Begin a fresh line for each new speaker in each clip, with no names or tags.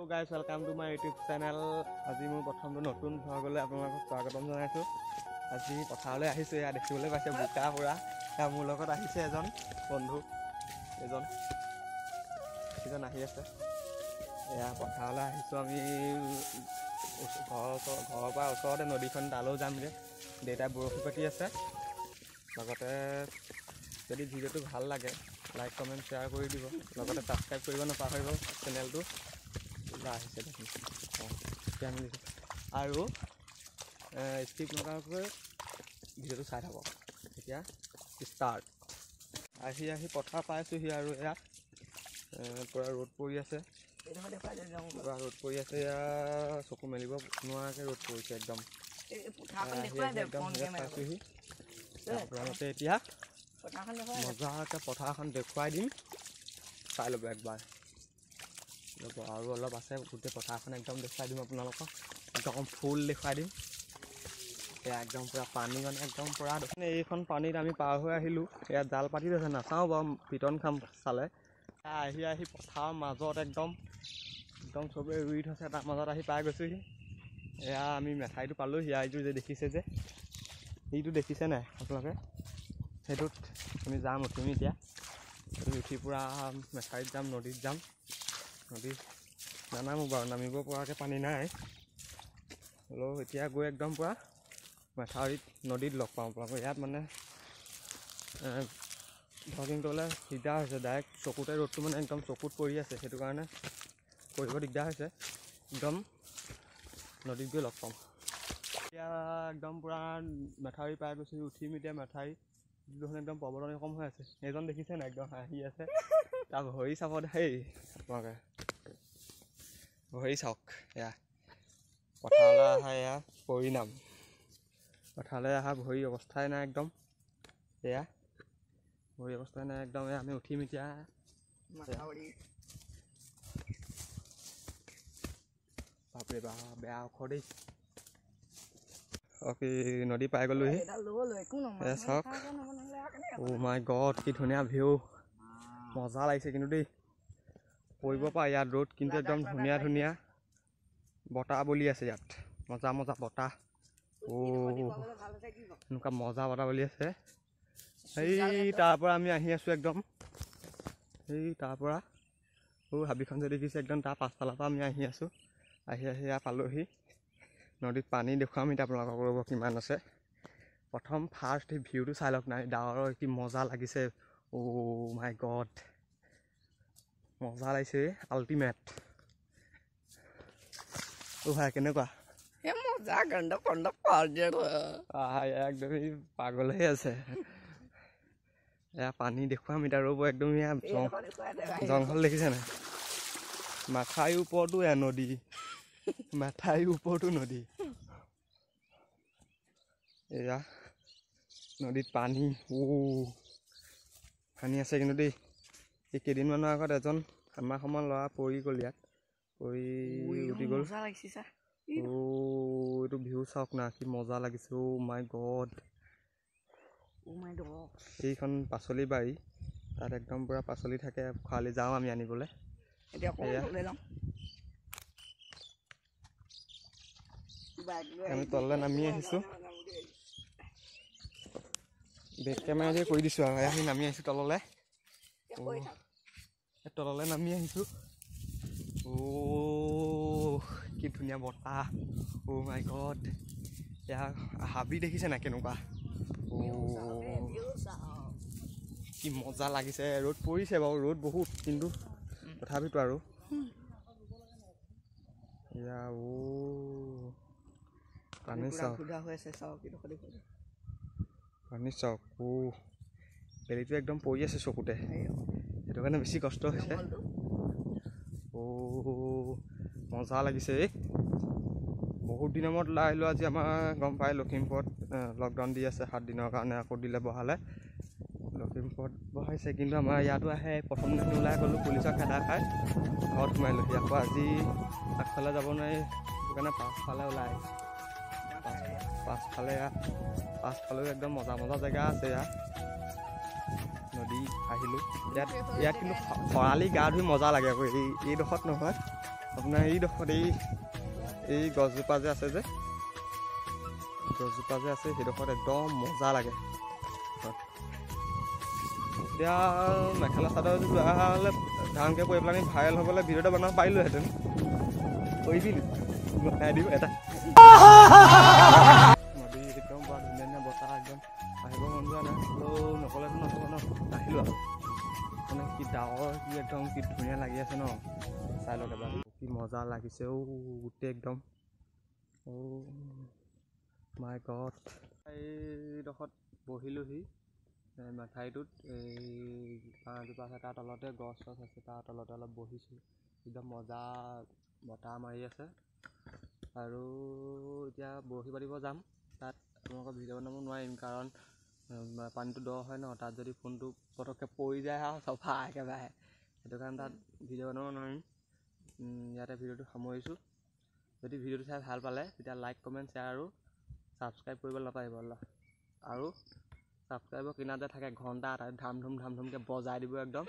guys, welcome to my YouTube channel. আজি মোৰ প্ৰথমটো নতুন ভ্লগলৈ আপোনালোকক স্বাগতম জনাইছো। আজি পথাৰলৈ আহিছো, এয়া দেখিবলৈ পাইছে বোকা পুৰা। এয়া মোৰ লগত আহিছে এজন বন্ধু, এজন আহি আছে। এয়া পথাৰলৈ আহিছো আমি, ঘৰৰ পৰা ওচৰতে নদীখন তালৈও যামগৈ। দেউতাই বৰশী পাতি আছে। লগতে যদি ভিডিঅ'টো ভাল লাগে লাইক কমেণ্ট শ্বেয়াৰ কৰি দিব, লগতে ছাবস্ক্ৰাইব কৰিব নাপাহৰিব চেনেলটো। আহিছে দেখোন এতিয়া আমি আৰু স্কিপ নকৰাকৈ ভিডিঅ'টো চাই থাকক। এতিয়া ষ্টাৰ্ট। আহি পথাৰ পাইছোঁহি আৰু ইয়াত পূৰা ৰ'দ পৰি আছে, পূৰা ৰ'দ পৰি আছে। এয়া চকু মেলিব নোৱাৰাকৈ ৰ'দ পৰিছে একদম। পাইছোঁহি আপোনালোকে এতিয়া মজাকৈ পথাৰখন দেখুৱাই দিম, চাই ল'ব একবাৰ। আৰু অলপ আছে, গোটেই পথাৰখন একদম দেখুৱাই দিম আপোনালোকক, একদম ফুল দেখুৱাই দিম। এয়া একদম পূৰা পানী মানে একদম পূৰা দেখোন। এইখন পানীত আমি পাৰ হৈ আহিলোঁ। ইয়াত জাল পাতি আছে, নাচাওঁ বাৰু, পিটন খাম চালে। আহি পথাৰৰ মাজত একদম চবেই ৰুই থৈছে, তাৰ মাজত আহি পাই গৈছোঁহি। এয়া আমি মেঠাইটো পালোঁহি। এইটো যে দেখিছে যে, এইটো দেখিছে নাই আপোনালোকে, সেইটোত আমি যাম, উঠিম এতিয়া। উঠি পূৰা মেঠাইত যাম, নদীত যাম। নদীত নানামো বাৰু, নামিব পৰাকৈ পানী নাই। হ'লেও এতিয়া গৈ একদম পূৰা মেঠাউৰিত নদীত লগ পাওঁ আপোনালোকক। ইয়াত মানে ভ্লগিং কৰিবলৈ দিগদাৰ হৈছে, ডাইৰেক্ট চকুতে ৰ'দটো মানে একদম চকুত পৰি আছে, সেইটো কাৰণে কৰিব দিগদাৰ হৈছে। একদম নদীত গৈ লগ পাম এতিয়া। একদম পূৰা মেঠাউৰি পাই গৈছোঁ, উঠিম এতিয়া। মেঠাউৰি দেখোন একদম প্ৰবলন কম হৈ আছে। এইজন দেখিছে নাই, একদম হাঁহি আছে। তাৰ ভৰি চাব দেই আপোনালোকে, ভৰি চাওক। এয়া পথাৰলৈ অহা এয়া পৰিণাম। পথাৰলৈ অহা ভৰি অৱস্থাই নাই একদম, এয়া ভৰি অৱস্থাই নাই একদম। এয়া আমি উঠিম এতিয়া। বাপৰে বাপ, বেয়া ওখ দেই। অ'কে, নদী পাই গ'লোহি। এয়া চাওক, অ' মাই গড, কি ধুনীয়া ভিউ, মজা লাগিছে কিন্তু দেই। পৰিব পৰা ইয়াত ৰ'দ, কিন্তু একদম ধুনীয়া বতাহ বলি আছে ইয়াত, মজা বতাহ। এনেকুৱা মজা বতাহ বলি আছে। সেই তাৰ পৰা আমি আহি আছোঁ একদম, সেই তাৰ পৰা হাবিখন যে দেখিছে একদম, তাৰ পাছফালৰ পৰা আমি আহি আছোঁ। আহি ইয়াত পালোহি। নদীত পানী দেখুৱাম এতিয়া আপোনালোকক, ৰ'ব কিমান আছে। প্ৰথম ফাৰ্ষ্ট এই ভিউটো চাই লওক নাই, ডাৱৰৰ কি মজা লাগিছে। অ' মাই গড, মজা লাগিছে, আল্টিমেট। অ' ভাই কেনেকুৱা একদম পাগল হৈ আছে। এয়া পানী দেখুৱাম এতিয়া, ৰ'ব একদম। এয়া জংঘল দেখিছে নাই, মাথাইৰ ওপৰতো এয়া নদী, মাথাইৰ ওপৰতো নদী। এয়া নদীত পানী পানী আছে কিন্তু দেই। এই কেইদিনমানৰ আগত এজন আমাৰ সমান ল'ৰা পৰি গ'ল ইয়াত, পৰি উঠি গ'ল। এইটো ভিউ চাওক না, কি মজা লাগিছে। অ' মাই গড, এইখন পাচলি বাৰী, তাত একদম পূৰা পাচলি থাকে। খোৱালি যাওঁ আমি আনিবলৈ। আমি তললৈ নামি আহিছোঁ, বেক কেমেৰা দিয়ে কৰি দিছোঁ আৰু। আমি নামি আহিছোঁ তললৈ, নামি আহিছোঁ। কি ধুনীয়া বতাহ, অ' মাই গড। এয়া হাবি দেখিছে নাই কেনেকুৱা, কি মজা লাগিছে। ৰ'দ পৰিছে বাৰু, ৰ'দ বহুত, কিন্তু তথাপিতো আৰু এয়া পানী চাওক, বেলিটো একদম পৰি আছে চকুতে, সেইটো কাৰণে বেছি কষ্ট হৈছে। মজা লাগিছে। বহুত দিনৰ মূৰত ওলাই আহিলোঁ আজি। আমাৰ গম পাই লখিমপুৰত লকডাউন দি আছে 7 দিনৰ কাৰণে, আকৌ দিলে বঢ়ালে। লখিমপুৰত বঢ়াইছে, কিন্তু আমাৰ ইয়াতো আহে। প্ৰথম দিন ওলাই গ'লোঁ, পুলিচৰ খেদা খাই ঘৰত সোমাইলোহি। আকৌ আজি আগফালে যাব নোৱাৰি, সেইটো কাৰণে পাছফালে ওলাই আহিছোঁ। পাছফালেও একদম মজা জেগা আছে। ইয়াত নদী আহিলোঁ, ইয়াত কিন্তু খৰালি গা ধুই মজা লাগে আকৌ। এইডোখৰত নহয়, আপোনাৰ এইডোখৰত এই গছজোপা যে আছে সেইডোখৰত একদম মজা লাগে। এতিয়া মেখেলা চাদৰ যদি লোৱা হ'লে ডাঙৰকৈ কৰি পেলাই ভাইৰেল হ'বলৈ ভিডিঅ' এটা বনাব পাৰিলোহেঁতেন। কৰি দিলোঁ বনাই দিওঁ এটা নদী একদম বৰ ধুনীয়া ধুনীয়া বতাহ একদম আহিব মন যোৱা নাই হ'লেও নক'লেতো নহ'ব ন। আহিলোঁ আৰু মানে কি ডাৱৰ কি একদম কি ধুনীয়া লাগি আছে ন। চাই লওক এবাৰ কি মজা লাগিছে গোটেই একদম মাই গড। এইডোখৰত বহিলোহি মাথাইটোত এই বাঁহজোপা আছে তাৰ তলতে গছ চছ আছে তাৰ তলতে অলপ বহিছোঁ। একদম মজা বতাহ মাৰি আছে আৰু এতিয়া বৰশী পাতিব যাম। তাত আপোনালোকৰ ভিডিঅ' বনাব নোৱাৰিম কাৰণ পানীটো দ হয় ন। তাত যদি ফোনটো পটককৈ পৰি যায় আৰু চফা একেবাৰে সেইটো কাৰণে তাত ভিডিঅ' বনাব নোৱাৰিম। ইয়াতে ভিডিঅ'টো সামৰিছোঁ। যদি ভিডিঅ'টো চাই ভাল পালে তেতিয়া লাইক কমেণ্ট শ্বেয়াৰ আৰু ছাবস্ক্ৰাইব কৰিবলৈ নাপাহৰিব আৰু ছাবস্ক্ৰাইবৰ কিনাত যে থাকে ঘণ্টা এটা ধাম ধুমকৈ বজাই দিব একদম।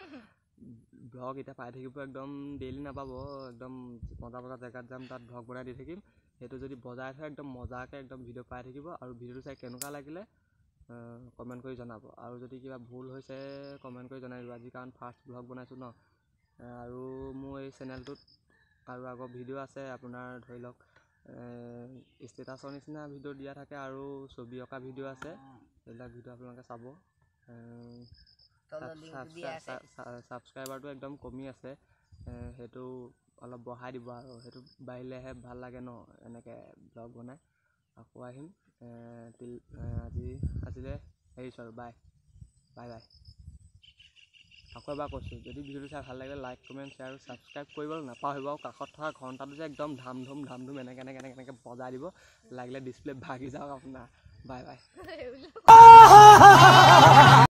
ভ্লগ এতিয়া পাই থাকিব একদম ডেইলি নাপাব। একদম মজা জেগাত যাম তাত ভ্লগ বনাই দি থাকিম। সেইটো যদি বজাই থয় একদম মজাকৈ একদম ভিডিঅ' পাই থাকিব। আৰু ভিডিঅ'টো চাই কেনেকুৱা লাগিলে কমেণ্ট কৰি জনাব। আৰু যদি কিবা ভুল হৈছে কমেণ্ট কৰি জনাই দিব। আজি কাৰণ ফাৰ্ষ্ট ভ্লগ বনাইছোঁ ন। আৰু মোৰ এই চেনেলটোত আৰু আগৰ ভিডিঅ' আছে আপোনাৰ ধৰি লওক ষ্টেটাছৰ নিচিনা ভিডিঅ' দিয়া থাকে আৰু ছবি অঁকা ভিডিঅ' আছে। সেইবিলাক ভিডিঅ' আপোনালোকে চাব। ছাবস্ক্ৰাইবাৰটো একদম কমি আছে সেইটো অলপ বঢ়াই দিব আৰু সেইটো বাঢ়িলেহে ভাল লাগে ন এনেকৈ ব্লগ বনাই। আকৌ আহিম আজিলৈ এৰিছোঁ আৰু বাই। আকৌ এবাৰ কৈছোঁ যদি ভিডিঅ'টো চাই ভাল লাগিলে লাইক কমেণ্ট শ্বেয়াৰ আৰু ছাবস্ক্ৰাইব কৰিবলৈ নাপাহৰিব। আৰু কাষত থকা ঘণ্টাটো যে একদম ধাম ধুম এনেকৈ বজাই দিব। লাগিলে ডিছপ্লে ভাগি যাওক আপোনাৰ। বাই।